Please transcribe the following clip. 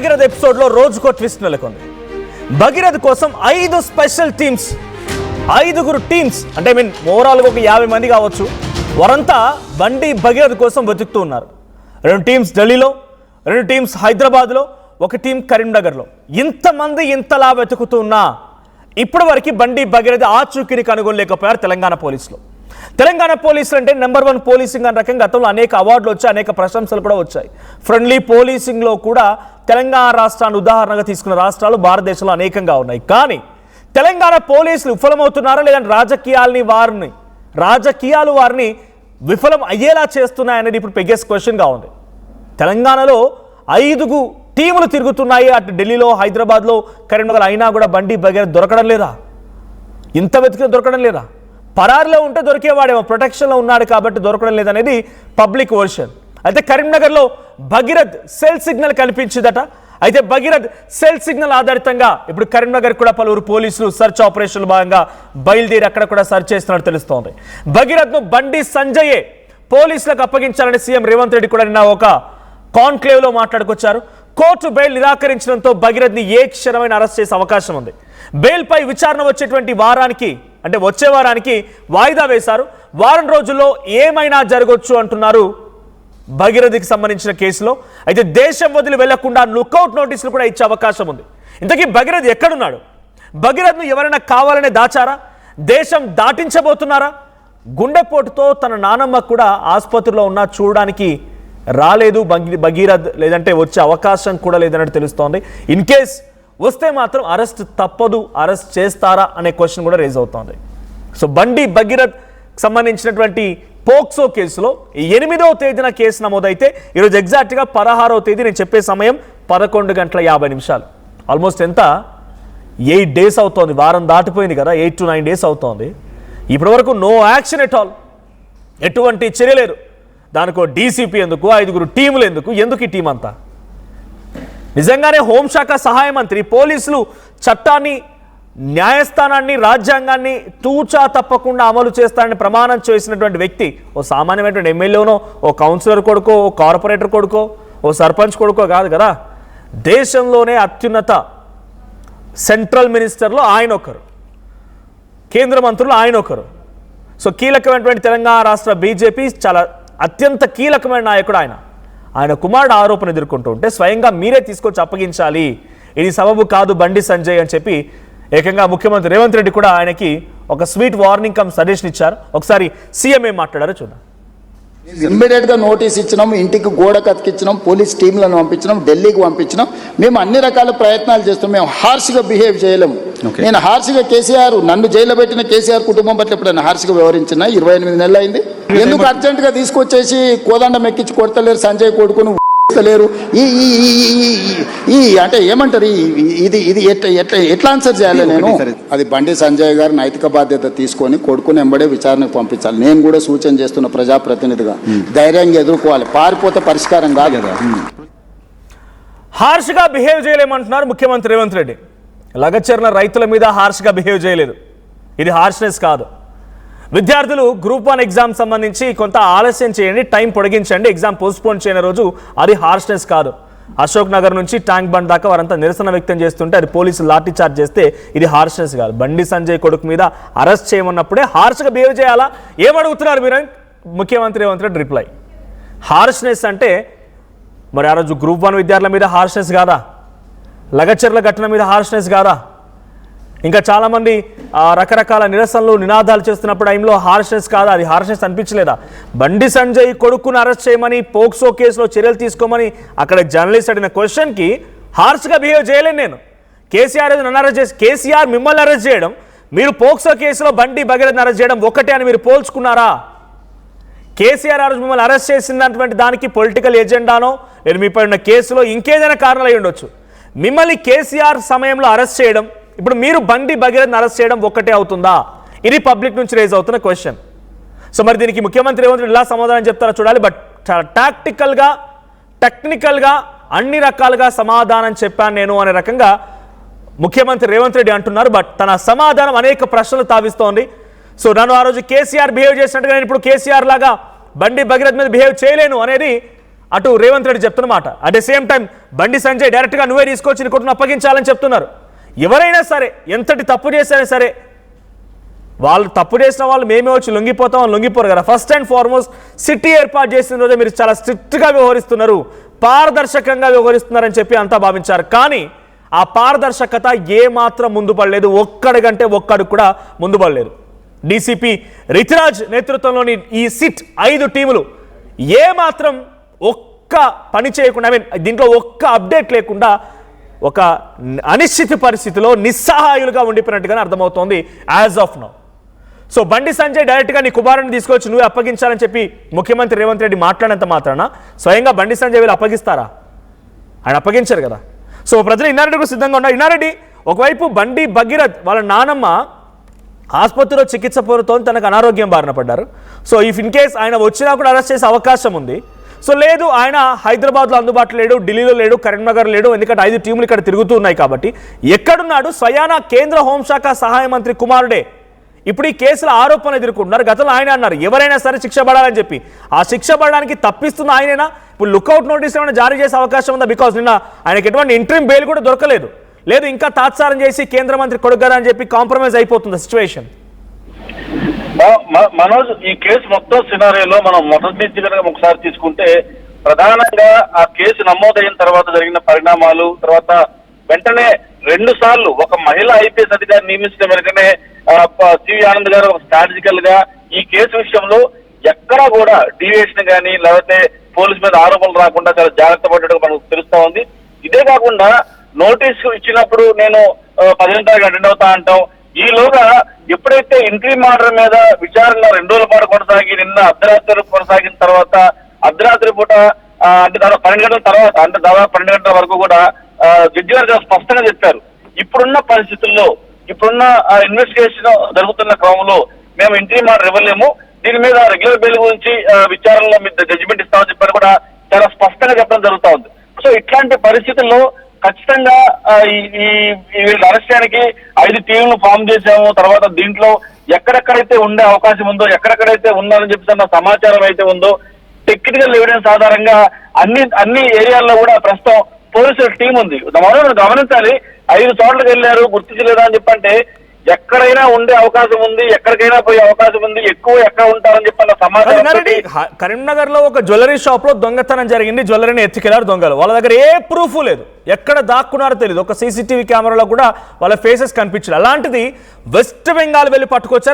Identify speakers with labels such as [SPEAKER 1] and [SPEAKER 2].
[SPEAKER 1] భగీరథ్ ఎపిసోడ్లో రోజుకో ట్విస్ట్ నెలకొంది. భగీరథ్ కోసం 5 స్పెషల్ టీమ్స్, 5గురు టీమ్స్ అంటే ఓవరాల్గా ఒక 50 మంది కావచ్చు. వారంతా బండి భగీరథ్ కోసం వెతుకుతూ ఉన్నారు. 2 టీమ్స్ ఢిల్లీలో, 2 టీమ్స్ హైదరాబాద్లో, 1 టీం కరీంనగర్లో. ఇంతమంది ఇంతలా వెతుకుతూ ఉన్నా ఇప్పటి వరకు బండి భగీరథ్ ఆచూకీని కనుగొనలేకపోయారు తెలంగాణ పోలీసులు. తెలంగాణ పోలీసులు అంటే నెంబర్ 1 పోలీసింగ్ అనే రకంగా గతంలో అనేక అవార్డులు వచ్చాయి, అనేక ప్రశంసలు కూడా వచ్చాయి. ఫ్రెండ్లీ పోలీసింగ్లో కూడా తెలంగాణ రాష్ట్రాన్ని ఉదాహరణగా తీసుకున్న రాష్ట్రాలు భారతదేశంలో అనేకంగా ఉన్నాయి. కానీ తెలంగాణ పోలీసులు విఫలమవుతున్నారా లేదంటే రాజకీయాలు వారిని విఫలం అయ్యేలా చేస్తున్నాయనేది ఇప్పుడు బిగ్గెస్ట్ క్వశ్చన్గా ఉంది. తెలంగాణలో 5 టీములు తిరుగుతున్నాయి, అటు ఢిల్లీలో, హైదరాబాద్లో, కరీంనగర్. అయినా కూడా బండి భగీరథ్ దొరకడం లేదా? ఇంత వెతికిన దొరకడం లేదా? పరారిలో ఉంటే దొరికేవాడేమో, ప్రొటెక్షన్లో ఉన్నాడు కాబట్టి దొరకడం లేదనేది పబ్లిక్ వర్షన్. అయితే కరీంనగర్లో భగీరథ్ సెల్ సిగ్నల్ కనిపించిందట. అయితే భగీరథ్ సెల్ సిగ్నల్ ఆధారితంగా ఇప్పుడు కరీంనగర్ కూడా పలువురు పోలీసులు సర్చ్ ఆపరేషన్లో భాగంగా బయలుదేరి అక్కడ కూడా సర్చ్ చేస్తున్నట్టు తెలుస్తోంది. భగీరథ్ను బండి సంజయే పోలీసులకు అప్పగించాలని సీఎం రేవంత్ రెడ్డి కూడా నిన్న ఒక కాన్క్లేవ్లో మాట్లాడుకొచ్చారు. కోర్టు బెయిల్ నిరాకరించడంతో భగీరథ్ని ఏ క్షణమైన అరెస్ట్ చేసే అవకాశం ఉంది. బెయిల్పై విచారణ వచ్చేటువంటి వచ్చే వారానికి వాయిదా వేశారు. వారం రోజుల్లో ఏమైనా జరగవచ్చు అంటున్నారు భగీరథ్కి సంబంధించిన కేసులో. అయితే దేశం వదిలి వెళ్లకుండా లుకౌట్ నోటీసులు కూడా ఇచ్చే అవకాశం ఉంది. ఇంతకీ భగీరథ్ ఎక్కడున్నాడు? భగీరథ్ను ఎవరైనా కావాలనే దాచారా? దేశం దాటించబోతున్నారా? గుండెపోటుతో తన నానమ్మ కూడా ఆసుపత్రిలో ఉన్నా చూడడానికి రాలేదు భగీరథ్, లేదంటే వచ్చే అవకాశం కూడా లేదన్నట్టు తెలుస్తోంది. ఇన్ కేస్ వస్తే మాత్రం అరెస్ట్ తప్పదు, అరెస్ట్ చేస్తారా అనే క్వశ్చన్ కూడా రేజ్ అవుతోంది. సో బండి భగీరథ్ సంబంధించినటువంటి పోక్సో కేసులో 8వ తేదీన కేసు నమోదైతే ఈరోజు ఎగ్జాక్ట్గా 16వ తేదీ, నేను చెప్పే సమయం 11:50. ఆల్మోస్ట్ ఎంత 8 డేస్ అవుతోంది. వారం దాటిపోయింది కదా, 8 to 9 డేస్ అవుతోంది. ఇప్పటి వరకు నో యాక్షన్ ఎట్ ఆల్, ఎటువంటి చర్య లేదు. దానికో డీసీపీ ఎందుకు, 5గురు టీములు ఎందుకు ఈ టీం అంతా? నిజంగానే హోంశాఖ సహాయ మంత్రి పోలీసులు చట్టాన్ని, న్యాయస్థానాన్ని, రాజ్యాంగాన్ని తూచా తప్పకుండా అమలు చేస్తారని ప్రమాణం చేసినటువంటి వ్యక్తి ఓ సామాన్యమైనటువంటి ఎమ్మెల్యేనో, ఓ కౌన్సిలర్ కొడుకో, ఓ కార్పొరేటర్ కొడుకో, ఓ సర్పంచ్ కొడుకో కాదు కదా. దేశంలోనే అత్యున్నత సెంట్రల్ మినిస్టర్లో ఆయన ఒకరు, కేంద్ర మంత్రులు ఆయన ఒకరు. సో కీలకమైనటువంటి తెలంగాణ రాష్ట్ర బీజేపీ చాలా అత్యంత కీలకమైన నాయకుడు ఆయన కుమారుడు ఆరోపణ ఎదుర్కొంటూ ఉంటే స్వయంగా మీరే తీసుకొచ్చి అప్పగించాలి, ఇది సబబు కాదు బండి సంజయ్ అని చెప్పి ఏకంగా ముఖ్యమంత్రి రేవంత్ రెడ్డి కూడా ఆయనకి ఒక స్వీట్ వార్నింగ్ కమ్ సజెషన్ ఇచ్చారు. ఒకసారి సీఎం ఏం మాట్లాడారో చూద్దాం.
[SPEAKER 2] ఇమ్మీడియట్ గా నోటీస్ ఇచ్చినాం, ఇంటికి గోడ కతికిచ్చినాం, పోలీస్ టీంలను పంపించినాం, ఢిల్లీకి పంపించినాం. మేము అన్ని రకాల ప్రయత్నాలు చేస్తున్నాం. మేము హార్ష్గా బిహేవ్ చేయలేము. నేను హార్ష్గా కేసీఆర్, నన్ను జైల్లో పెట్టిన కేసీఆర్ కుటుంబం పట్ల ఎప్పుడైనా హార్ష్గా వ్యవహరించిన 28 నెలలు అయింది. ఎందుకు అర్జెంట్ గా తీసుకొచ్చేసి కోదండం ఎక్కించి కొడతలేరు, సంజయ్ కొడుకును లేరు? ఈ అంటే ఏమంటారు, ఇది ఎట్లా ఆన్సర్ చేయాలి? నేను అది బండి సంజయ్ గారు నైతిక బాధ్యత తీసుకొని కొడుకుని ఎంబడే విచారణకు పంపించాలి. నేను కూడా సూచన చేస్తున్న ప్రజాప్రతినిధిగా ధైర్యంగా ఎదుర్కోవాలి. పారిపోతే పరిష్కారం కాదు కదా.
[SPEAKER 1] హార్ష్గా బిహేవ్ చేయలేమంటున్నారు ముఖ్యమంత్రి రేవంత్ రెడ్డి. లగచర్ల రైతుల మీద హార్ష్గా బిహేవ్ చేయలేదు, ఇది హార్ష్నెస్ కాదు. విద్యార్థులు గ్రూప్ 1 ఎగ్జామ్ సంబంధించి కొంత ఆలస్యం చేయండి, టైం పొడిగించండి, ఎగ్జామ్ పోస్ట్పోన్ చేయని రోజు, అది హార్ష్నెస్ కాదు. అశోక్ నగర్ నుంచి ట్యాంక్ బండ్ దాకా వారంతా నిరసన వ్యక్తం చేస్తుంటే అది పోలీసులు లాఠీ చార్జ్ చేస్తే ఇది హార్ష్నెస్ కాదు. బండి సంజయ్ కొడుకు మీద అరెస్ట్ చేయమన్నప్పుడే హార్ష్గా బిహేవ్ చేయాలా? ఏమడుగుతున్నారు మీరు? ముఖ్యమంత్రి రేవంత్ రెడ్డి రిప్లై. హార్ష్నెస్ అంటే మరి ఆ రోజు గ్రూప్ 1 విద్యార్థుల మీద హార్ష్నెస్ కాదా? లగచర్ల ఘటన మీద హార్ష్నెస్ కాదా? ఇంకా చాలామంది రకరకాల నిరసనలు, నినాదాలు చేస్తున్నప్పుడు టైంలో హార్ష్నెస్ కాదా? అది హార్ష్నెస్ అనిపించలేదా? బండి సంజయ్ కొడుకును అరెస్ట్ చేయమని, పోక్సో కేసులో చర్యలు తీసుకోమని అక్కడ జర్నలిస్ట్ అడిగిన క్వశ్చన్కి హార్ష్గా బిహేవ్ చేయలేను నేను. కేసీఆర్ నన్ను అరెస్ట్ చేసి, కేసీఆర్ మిమ్మల్ని అరెస్ట్ చేయడం, మీరు పోక్సో కేసులో బండి భగీరథ్ని అరెస్ట్ చేయడం ఒకటే అని మీరు పోల్చుకున్నారా? కేసీఆర్ ఆ రోజు మిమ్మల్ని అరెస్ట్ చేసినటువంటి దానికి పొలిటికల్ ఎజెండానో నేను మీపై ఉన్న కేసులో ఇంకేదైనా కారణాలు అయి ఉండొచ్చు. మిమ్మల్ని కేసీఆర్ సమయంలో అరెస్ట్ చేయడం, ఇప్పుడు మీరు బండి భగీరథ్ని అరెస్ట్ చేయడం ఒక్కటే అవుతుందా? ఇది పబ్లిక్ నుంచి రేజ్ అవుతున్న క్వశ్చన్. సో మరి దీనికి ముఖ్యమంత్రి రేవంత్ రెడ్డి ఎలా సమాధానం చెప్తారో చూడాలి. బట్ చాలా టాక్టికల్గా, టెక్నికల్గా, అన్ని రకాలుగా సమాధానం చెప్పాను నేను అనే రకంగా ముఖ్యమంత్రి రేవంత్ రెడ్డి అంటున్నారు. బట్ తన సమాధానం అనేక ప్రశ్నలు తావిస్తోంది. సో నన్ను ఆ రోజు కేసీఆర్ బిహేవ్ చేసినట్టుగా నేను ఇప్పుడు కేసీఆర్ లాగా బండి భగీరథ్ మీద బిహేవ్ చేయలేను అనేది అటు రేవంత్ రెడ్డి చెప్తున్నమాట. At the same time Bandi Sanjay డైరెక్ట్గా నువ్వే తీసుకొచ్చి నీ కొట్టును అప్పగించాలని చెప్తున్నారు. ఎవరైనా సరే ఎంతటి తప్పు చేసినా సరే వాళ్ళు తప్పు చేసిన వాళ్ళు మేమే వచ్చి లొంగిపోతామని లొంగిపోరు కదా. ఫస్ట్ అండ్ ఫార్మోస్ట్ సిటీ ఏర్పాటు చేసిన రోజే మీరు చాలా స్ట్రిక్ట్గా వ్యవహరిస్తున్నారు, పారదర్శకంగా వ్యవహరిస్తున్నారని చెప్పి అంతా భావించారు. కానీ ఆ పారదర్శకత ఏమాత్రం ముందు పడలేదు, ఒక్కడికంటే ఒక్కడు కూడా ముందు పడలేదు. డీసీపీ రితిరాజ్ నేతృత్వంలోని ఈ సిట్ 5 టీములు ఏమాత్రం ఒక్క పని చేయకుండా, దీంట్లో ఒక్క అప్డేట్ లేకుండా ఒక అనిశ్చిత పరిస్థితిలో నిస్సహాయులుగా ఉండిపోయినట్టుగానే అర్థమవుతోంది యాజ్ ఆఫ్ నౌ. సో బండి సంజయ్ డైరెక్ట్గా నీ కుమారుని తీసుకొచ్చి నువ్వే అప్పగించాలని చెప్పి ముఖ్యమంత్రి రేవంత్ రెడ్డి మాట్లాడినంత మాత్రాన స్వయంగా బండి సంజయ్ వీళ్ళు అప్పగిస్తారా? ఆయన అప్పగించారు కదా. సో ప్రజలు ఇన్నారెడ్డి సిద్ధంగా ఉన్నారు. ఇన్నారెడ్డి ఒకవైపు బండి భగీరథ్ వాళ్ళ నానమ్మ ఆసుపత్రిలో చికిత్స పొందుతూ తనకు అనారోగ్యం బారిన పడ్డారు. సో ఇఫ్ ఇన్ కేస్ ఆయన వచ్చినా కూడా అరెస్ట్ చేసే అవకాశం ఉంది. సో లేదు, ఆయన హైదరాబాద్లో అందుబాటులో లేడు, ఢిల్లీలో లేడు, కరీంనగర్ లేడు, ఎందుకంటే 5 టీములు ఇక్కడ తిరుగుతూ ఉన్నాయి కాబట్టి. ఎక్కడున్నాడు? స్వయానా కేంద్ర హోంశాఖ సహాయ మంత్రి కుమారుడే ఇప్పుడు ఈ కేసుల ఆరోపణలు ఎదుర్కొంటున్నారు. గతంలో ఆయన అన్నారు ఎవరైనా సరే శిక్ష పడాలని చెప్పి. ఆ శిక్ష పడడానికి తప్పిస్తున్న ఆయనైనా ఇప్పుడు లుక్అవుట్ నోటీస్ ఏమైనా జారీ చేసే అవకాశం ఉందా? బికాజ్ నిన్న ఆయనకి ఎటువంటి ఇంట్రీమ్ బెయిల్ కూడా దొరకలేదు. లేదు, ఇంకా తాత్సారం చేసి కేంద్ర మంత్రి కొడుకు అని చెప్పి కాంప్రమైజ్ అయిపోతుంది సిచ్యువేషన్.
[SPEAKER 3] మనోజ్, ఈ కేసు మొత్తం సినారియోలో మనం మొదటి నుంచి కనుక ఒకసారి తీసుకుంటే ప్రధానంగా ఆ కేసు నమోదైన తర్వాత జరిగిన పరిణామాలు, తర్వాత వెంటనే 2 సార్లు ఒక మహిళా ఐపీఎస్ అధికారి నియమించిన వెనుకనే సివి ఆనంద్ గారు ఒక స్ట్రాటజికల్ గా ఈ కేసు విషయంలో ఎక్కడా కూడా డీవియేషన్ కానీ లేకపోతే పోలీసు మీద ఆరోపణలు రాకుండా చాలా జాగ్రత్త పడ్డట్టుగా మనకు తెలుస్తా ఉంది. ఇదే కాకుండా నోటీసు ఇచ్చినప్పుడు నేను 15 తారీఖు అటెండ్ అవుతా అంటాం. ఈలోగా ఎప్పుడైతే ఇంట్రీమ్ ఆర్డర్ మీద విచారణ 2 రోజుల పాటు కొనసాగి నిన్న అర్ధరాత్రి కొనసాగిన తర్వాత అర్ధరాత్రి పూట అంటే దాదాపు 12 గంటల తర్వాత, అంటే దాదాపు 12 గంటల వరకు కూడా జడ్జి గారు చాలా స్పష్టంగా చెప్పారు, ఇప్పుడున్న పరిస్థితుల్లో ఇప్పుడున్న ఇన్వెస్టిగేషన్ జరుగుతున్న క్రమంలో మేము ఇంట్రీమ్ ఆర్డర్ ఇవ్వలేము, దీని మీద రెగ్యులర్ బెయిల్ గురించి విచారణలో మీద జడ్జిమెంట్ ఇస్తామని చెప్పారు కూడా చాలా స్పష్టంగా చెప్పడం జరుగుతా ఉంది. సో ఇట్లాంటి పరిస్థితుల్లో ఖచ్చితంగా వీళ్ళు అరెస్ట్ చేయడానికి 5 టీంలు ఫామ్ చేశాము. తర్వాత దీంట్లో ఎక్కడెక్కడైతే ఉండే అవకాశం ఉందో, ఎక్కడెక్కడైతే ఉన్నారని చెప్పిన సమాచారం అయితే ఉందో, టెక్నికల్ ఎవిడెన్స్ ఆధారంగా అన్ని ఏరియాల్లో కూడా ప్రస్తుతం పోలీసుల టీం ఉంది. మనం గమనించాలి, 5 చోట్లకి వెళ్ళారు, గుర్తించలేదా అని చెప్పంటే ఎక్కడైనా ఉండే అవకాశం ఉంది, ఎక్కడికైనా పోయే అవకాశం ఉంది, ఎక్కువ ఎక్కడ ఉంటారని చెప్పిన సమాచారం.
[SPEAKER 1] కరీంనగర్ లో ఒక జ్యువెలరీ షాప్ లో దొంగతనం జరిగింది, జ్యువెలరీని ఎత్తుకెళ్లారు దొంగలు. వాళ్ళ దగ్గర ఏ ప్రూఫ్ లేదు, ఎక్కడ దాక్కున్నారో తెలియదు, ఒక సీసీటీవీ కెమెరాలో కూడా వాళ్ళ ఫేసెస్ కనిపించలేదు. అలాంటిది వెస్ట్ బెంగాల్ వెళ్ళి పట్టుకొచ్చారు.